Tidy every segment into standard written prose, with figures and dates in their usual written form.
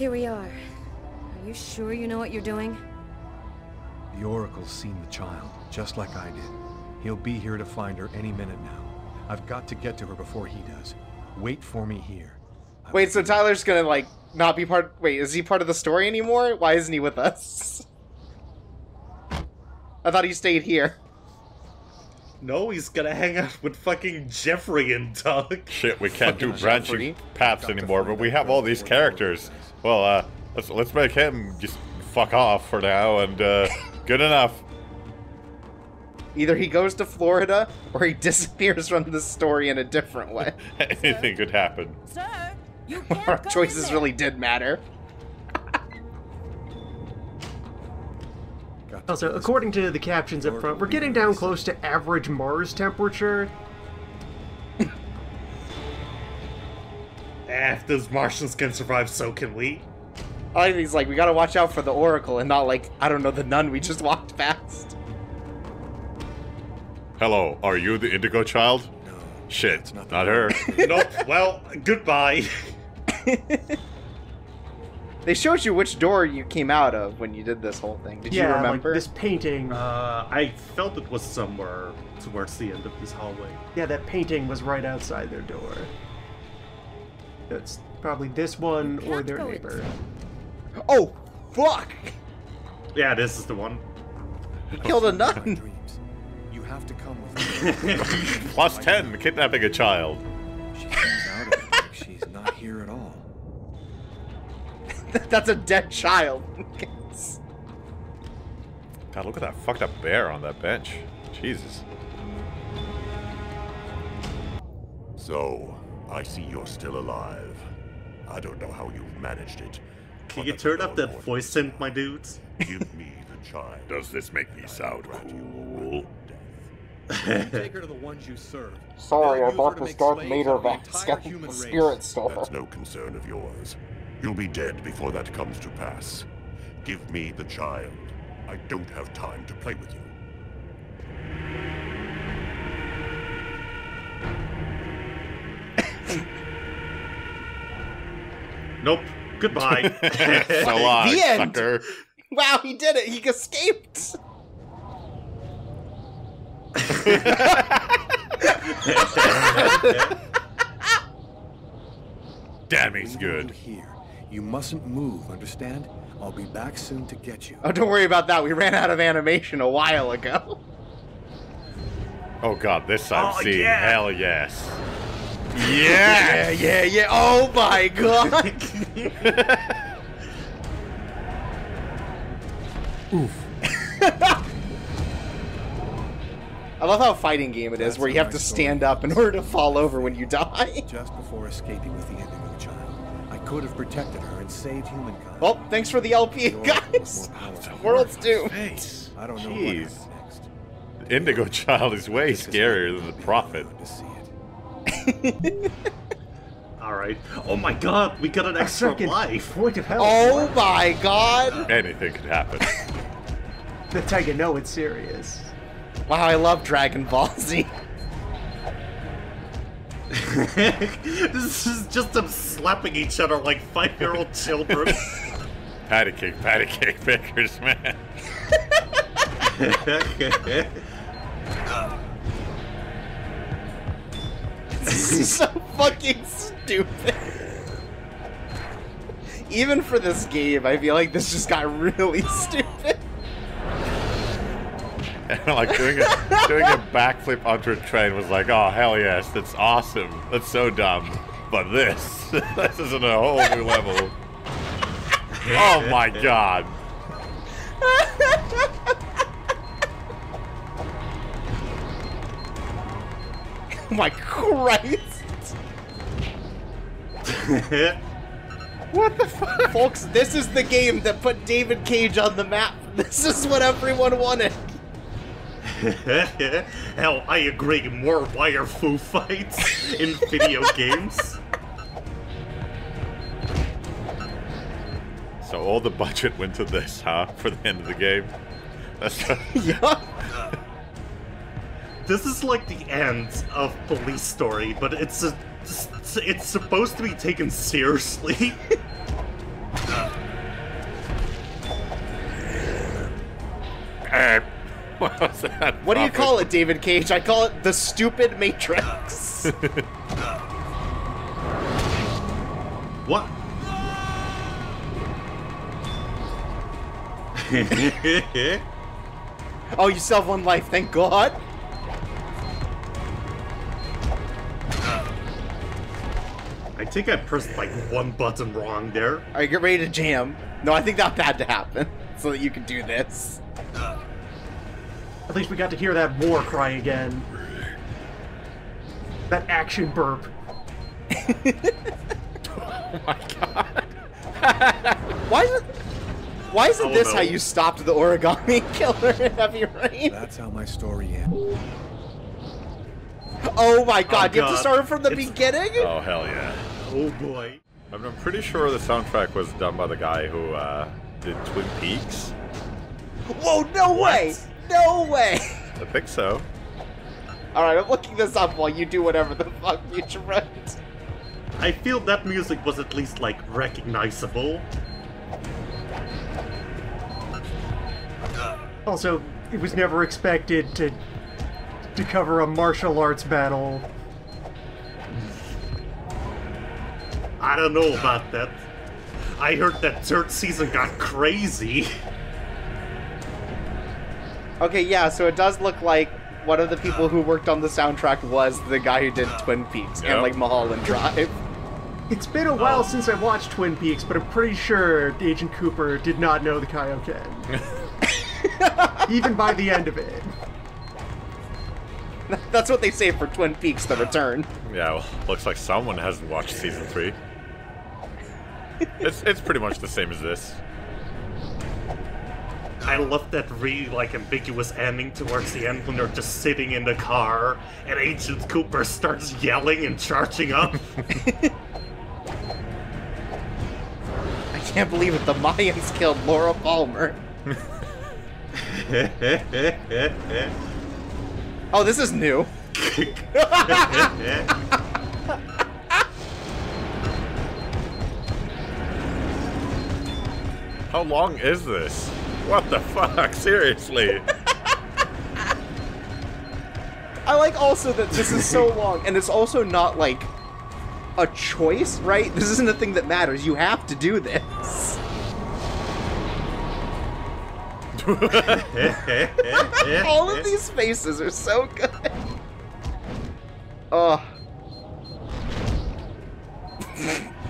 Here we are. Are you sure you know what you're doing? The Oracle's seen the child, just like I did. He'll be here to find her any minute now. I've got to get to her before he does. Wait for me here. Wait, so Tyler's gonna, like, not be part... Wait, is he part of the story anymore? Why isn't he with us? I thought he stayed here. No, he's gonna hang out with fucking Jeffrey and Doug. Shit, we can't do Fucking branching paths anymore, but we have all these characters. Well, let's make him just fuck off for now, and, good enough. Either he goes to Florida, or he disappears from the story in a different way. Anything could happen. Sir, you can't Our go choices in there. really did matter. Also, according to the captions up front, we're getting down close to average Mars temperature. If those Martians can survive, so can we. I think he's like, we gotta watch out for the Oracle, and not like, I don't know, the nun we just walked past. Hello, are you the Indigo Child? No. Shit, Not not her. Nope, well, goodbye. They showed you which door you came out of when you did this whole thing. Did you remember? Like this painting. I felt it was somewhere towards the end of this hallway. Yeah, that painting was right outside their door. It's probably this one or Can't their go neighbor. Oh, fuck! Yeah, this is the one. He killed a My nun! dreams. You have to come with me. Plus 10, kidnapping a child. She comes out of it like she's not here at all. That's a dead child. God, look at that fucked up bear on that bench. Jesus. So, I see you're still alive. I don't know how you've managed it. Can but you that's turn no up that more voice than synth, my dudes? Give me the child. Does this make me sound cool? Take her to the ones you serve. Sorry, They'll I use bought her to this make Darth slaves Vader of the vax. entire Got human the race. spirit stole. That's no concern of yours. You'll be dead before that comes to pass. Give me the child. I don't have time to play with you. Nope. Goodbye. So long, The end. sucker. Wow, he did it! He escaped! Damn, he's Leave good. you here. You mustn't move, understand? I'll be back soon to get you. Oh, don't worry about that. We ran out of animation a while ago. Oh god, this I've Oh, seen. yeah. Hell yes. Yeah, yeah, yeah. Oh my god! I love how fighting game it is, That's where you a have to nice stand story. up in order to fall over when you die. Just before escaping with the Indigo Child, I could have protected her and saved humankind. Well, thanks for the LP, The Oracle was guys! more powerful. World's doomed. Face. I don't know Jeez. what happened next. Indigo Child is way Because scarier than the I'm Prophet. good to see it. Alright. Oh my god, we got an extra Second life. point of hell. Oh my god! Anything could happen. That's how you know it's serious. Wow, I love Dragon Ball Z. This is just them slapping each other like 5-year-old children. Patty cake, bakers, man. This is so fucking stupid. Even for this game, I feel like this just got really stupid. Like doing a backflip onto a train was like, oh hell yes, that's awesome. That's so dumb. But this is on a whole new level. Oh my god. Oh my Christ! What the fuck? Folks, this is the game that put David Cage on the map. This is what everyone wanted. Hell, I agree. More wire foo fights in video games. So all the budget went to this, huh? For the end of the game. That's Yeah. This is like the end of Police Story, but it's supposed to be taken seriously. that? What do you puppet? call it, David Cage? I call it the stupid Matrix. What? Oh, you still have one life, thank God. I think I pressed like one button wrong there. Alright, get ready to jam. No, I think that had to happen so that you can do this. At least we got to hear that war cry again. That action burp. Oh my god. Why isn't Oh, this no. how you stopped the origami killer in Heavy Rain? That's how my story ends. Oh my God! Oh, You have to God. start from the It's- beginning. Oh, hell yeah. Oh boy. I'm pretty sure the soundtrack was done by the guy who did Twin Peaks. Whoa! No way! No way! I think so. All right, I'm looking this up while you do whatever the fuck you wrote. I feel that music was at least like recognizable. Also, it was never expected to cover a martial arts battle. I don't know about that. I heard that third season got crazy. Okay, yeah, so it does look like one of the people who worked on the soundtrack was the guy who did Twin Peaks and Yep. like Mulholland Drive. It's been a while since I watched Twin Peaks, but I'm pretty sure Agent Cooper did not know the Kaioken. Even by the end of it. That's what they say for Twin Peaks: The Return. Yeah, well, looks like someone hasn't watched season 3. It's pretty much the same as this. I love that really like ambiguous ending towards the end when they're just sitting in the car and Agent Cooper starts yelling and charging up. I can't believe it. The Mayans killed Laura Palmer. Oh, this is new. How long is this? What the fuck? Seriously? I like also that this is so long, and it's also not like a choice, right? This isn't a thing that matters. You have to do this. All of these faces are so good. Oh,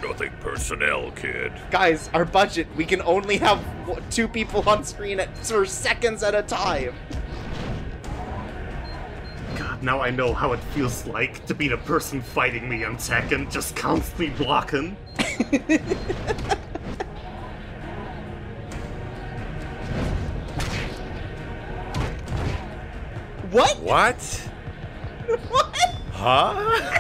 Nothing personnel, kid. guys, our budget. We can only have 2 people on screen for seconds at a time. God, now I know how it feels like to be the person fighting me on Tekken, just constantly blocking. What? What? What? Huh?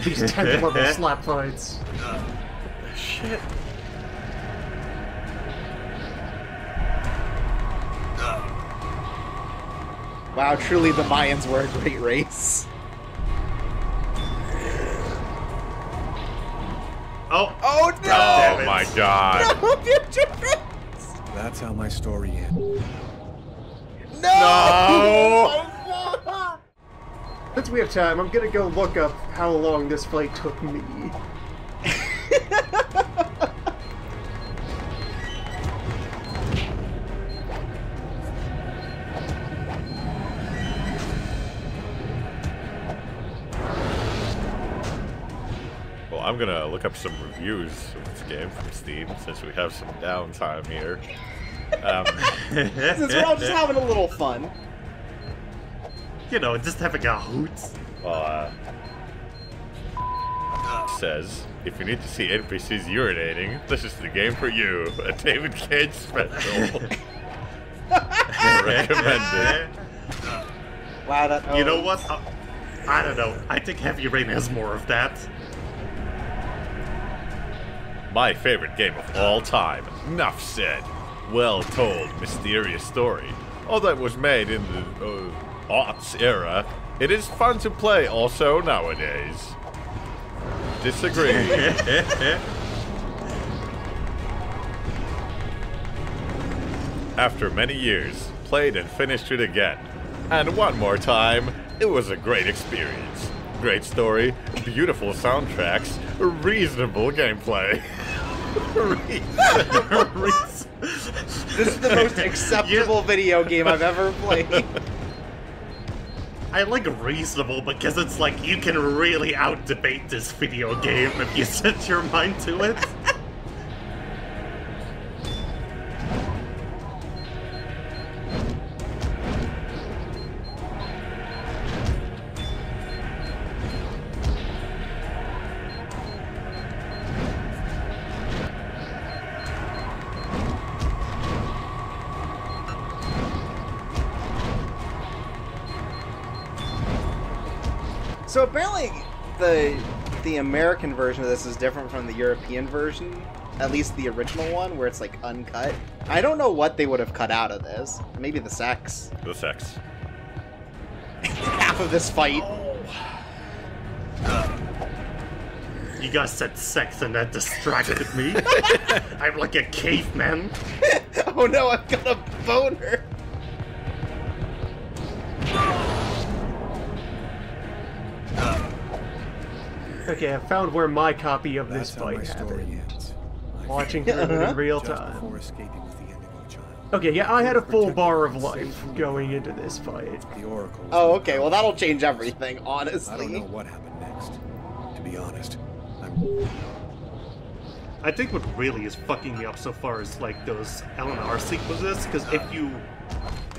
These 10th level slap fights. Shit. Wow, truly the Mayans were a great race. Oh, Oh no! damn Oh it. my god. No, Future Prince! That's how my story ends. No! No! Oh, no! Since we have time, I'm gonna go look up how long this fight took me. Oh, I'm gonna look up some reviews of this game from Steam since we have some downtime here. Since we're all just having a little fun. You know, just having a hoot. Well, says, if you need to see NPCs urinating, this is the game for you. A David Cage special. Recommended. Wow, that. You know what? I don't know. I think Heavy Rain has more of that. My favorite game of all time. Enough said. Well told, mysterious story. Although it was made in the aughts era, it is fun to play also nowadays. Disagree. After many years, played and finished it again. And one more time, it was a great experience. Great story, beautiful soundtracks, reasonable gameplay. This is the most acceptable video game I've ever played. I like reasonable because it's like you can really out-debate this video game if you set your mind to it. So apparently the American version of this is different from the European version, at least the original one, where it's like uncut. I don't know what they would have cut out of this. Maybe the sex. The sex. Half of this fight. You guys said sex and that distracted me. I'm like a caveman. Oh no, I've got a boner. Okay, I found where my copy of That's this how my fight story happened. ends. Watching through it in real Just time. before escaping with the Indigo Child. Okay, yeah, I had a full bar of life going into this fight. The Oracle. was Oh, my okay, well power. that'll change everything, I don't know honestly. what happened next. To be honest, I think what really is fucking me up so far is like those LNR sequences, because if you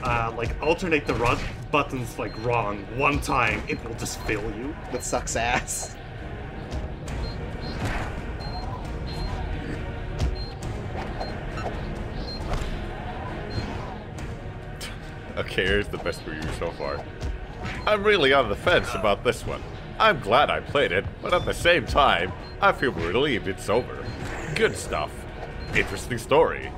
like alternate the run buttons like wrong one time, it will just fail you. That sucks ass. Okay, here's the best review so far. I'm really on the fence about this one. I'm glad I played it, but at the same time, I feel relieved it's over. Good stuff. Interesting story.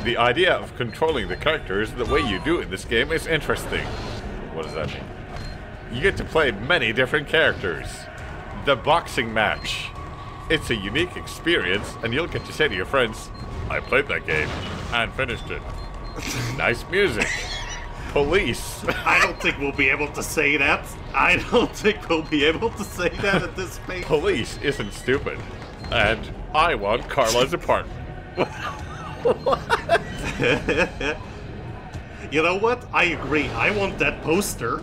The idea of controlling the characters the way you do in this game is interesting. What does that mean? You get to play many different characters. The boxing match. It's a unique experience, and you'll get to say to your friends, I played that game and finished it. Nice music. Police. I don't think we'll be able to say that. I don't think we'll be able to say that at this pace. Police isn't stupid. And I want Carla's apartment. You know what? I agree. I want that poster.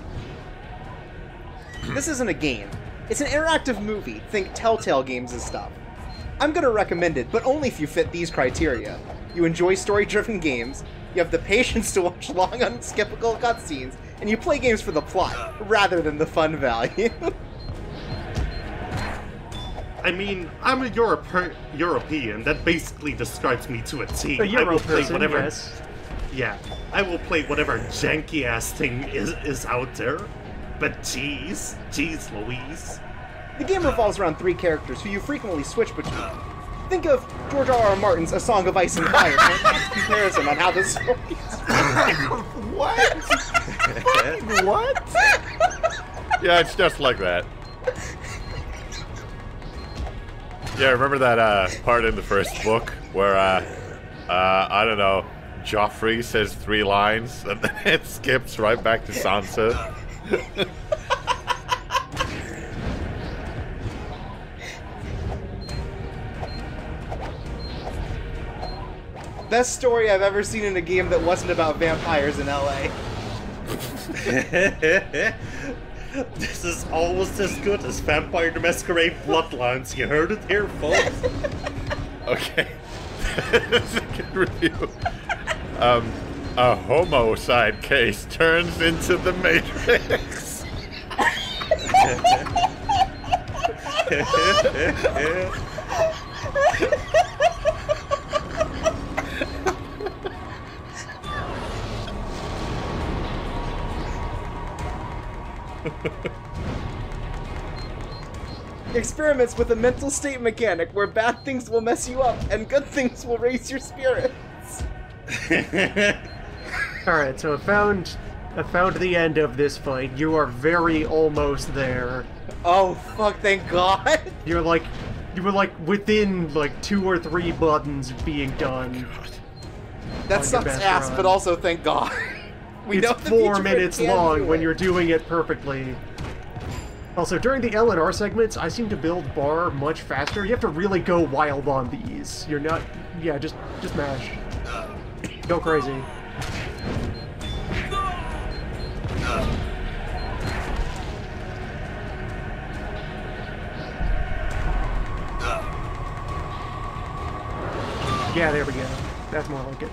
This isn't a game. It's an interactive movie. Think Telltale games and stuff. I'm gonna recommend it, but only if you fit these criteria. You enjoy story-driven games, you have the patience to watch long, unskippable cutscenes, and you play games for the plot, rather than the fun value. I mean, I'm a European. That basically describes me to a T. A I Euro will play person, whatever. yes. Yeah, I will play whatever janky ass thing is out there. But jeez, Louise. The game revolves around 3 characters who you frequently switch between. Think of George R.R. Martin's A Song of Ice and Fire for a nice comparison on how the story is. What? What? Yeah, it's just like that. Yeah, remember that part in the first book where, I don't know, Joffrey says 3 lines and then it skips right back to Sansa? Best story I've ever seen in a game that wasn't about vampires in LA. This is almost as good as Vampire the Masquerade Bloodlines. You heard it here, folks. Okay. Second review. A homicide case turns into the Matrix. Experiments with a mental state mechanic where bad things will mess you up and good things will raise your spirits. Alright, so I found the end of this fight. You are very almost there. Oh fuck, thank God. You were like within like 2 or 3 buttons of being done. That on your sucks best ass, run. but also thank God. We It's know the 4 Future minutes can long do when it. you're doing it perfectly. Also, during the L&R segments, I seem to build bar much faster. You have to really go wild on these. You're not... Yeah, just mash. Go crazy. Yeah, there we go. That's more like it.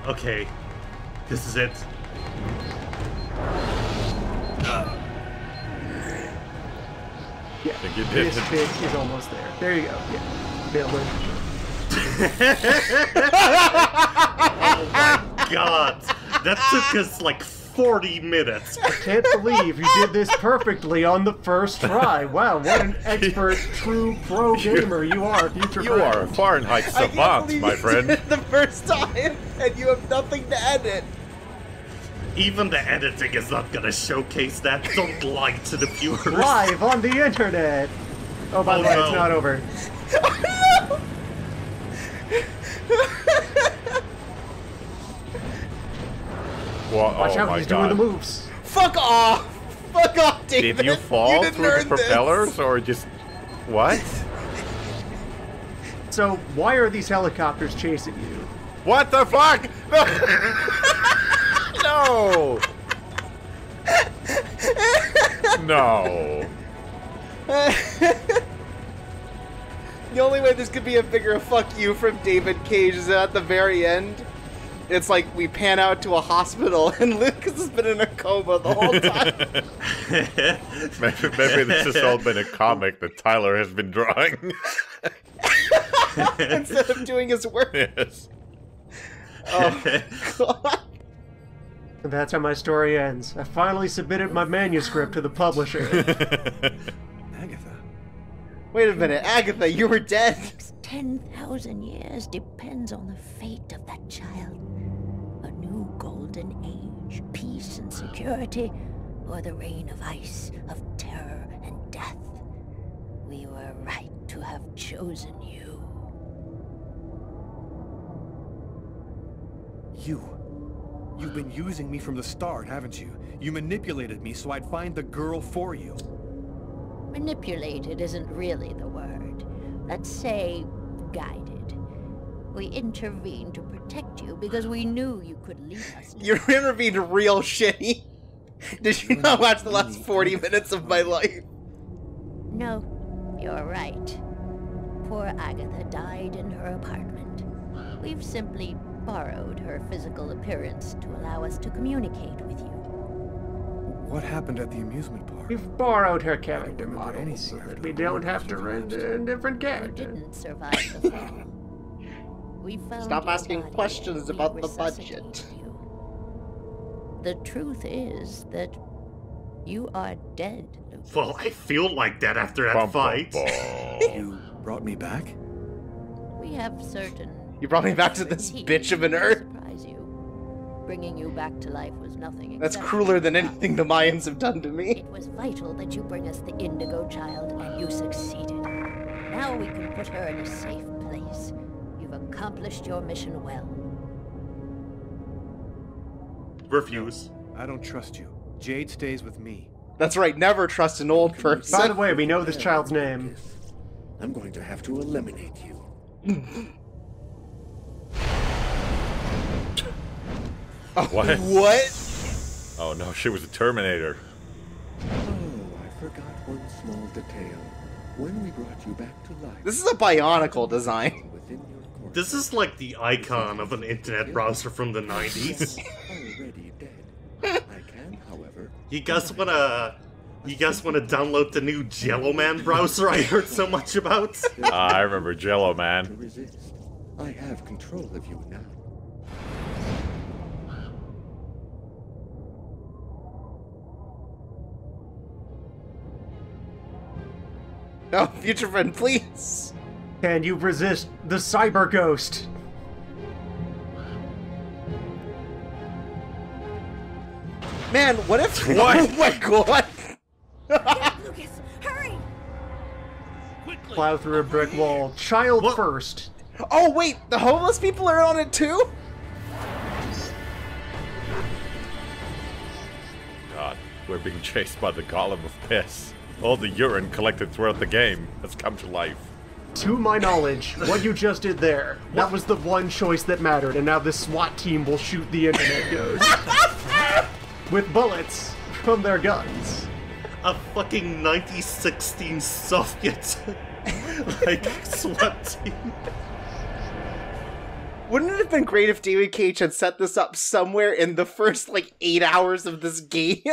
Okay, this is it. Yeah, think you did. this bit is almost there. There you go. Yeah, nailed it. God, that took us like 40 minutes. Can't believe you did this perfectly on the first try. Wow, what an expert, true pro gamer you are, future You are a friend. Fahrenheit I can't savant, believe my you friend. did it the first time, and you have nothing to edit. Even the editing is not gonna showcase that. Don't lie to the viewers. Live on the internet. Oh, by the Oh, way, no. it's not over. Well, Watch oh out, my he's god. doing the moves. Fuck off! Fuck off, David! Did you fall didn't through the earn this. propellers or just what? So, why are these helicopters chasing you? What the fuck? No. No. The only way this could be a bigger fuck you from David Cage is at the very end. It's like we pan out to a hospital and Lucas has been in a coma the whole time. Maybe this has all been a comic that Tyler has been drawing. Instead of doing his work. Yes. Oh, God. And that's how my story ends. I finally submitted my manuscript to the publisher. Agatha. Wait a minute, Agatha, you were dead. 10,000 years depends on the fate of that child. A new golden age, peace and security, or the reign of ice, of terror and death. We were right to have chosen you. You've been using me from the start, haven't you? You manipulated me so I'd find the girl for you. Manipulated isn't really the word. Let's say guided. We intervened to protect you because we knew you could lead us. You intervened real shitty. Did you not watch the last 40 minutes of my life? No, you're right. Poor Agatha died in her apartment. We've simply borrowed her physical appearance to allow us to communicate with you. What happened at the amusement park? We've borrowed her character remember model anything so after that we the don't war have to was render a different You character. didn't survive the fall. We found Stop your asking body questions and about we the budget. resuscitated you. The truth is that you are dead, Lucas. Well, I feel like that after that Bum, bum, fight. bum. You brought me back? We have certain... You brought me back to this bitch of an Earth. Surprise you. Bringing you back to life was nothing That's except- crueler than anything the Mayans have done to me. It was vital that you bring us the Indigo Child, and you succeeded. Now we can put her in a safe place. You've accomplished your mission well. Refuse. I don't trust you. Jade stays with me. That's right, never trust an old person. By the way, we know this child's name. I'm going to have to eliminate you. What? What? Oh no, she was a Terminator. Oh, I forgot one small detail. When we brought you back to life This is a Bionicle design. within your corpse, This is like the icon of an internet browser from the 90s. already dead. I can, however, You guys wanna download the new Jello Man browser I heard so much about? I remember Jello to Man. resist. I have control of you now. No, future friend, please. Can you resist the cyber ghost? Man, what if? What? Oh my god! Get, Lucas, hurry! Plow through a brick wall. Child first. Oh wait, the homeless people are on it too? God, we're being chased by the Golem of Piss. All the urine collected throughout the game has come to life. To my knowledge, what you just did there, that was the one choice that mattered, and now the SWAT team will shoot the internet ghost. With bullets from their guns. A fucking 1916 Soviet, like, SWAT team. Wouldn't it have been great if David Cage had set this up somewhere in the first, like, 8 hours of this game?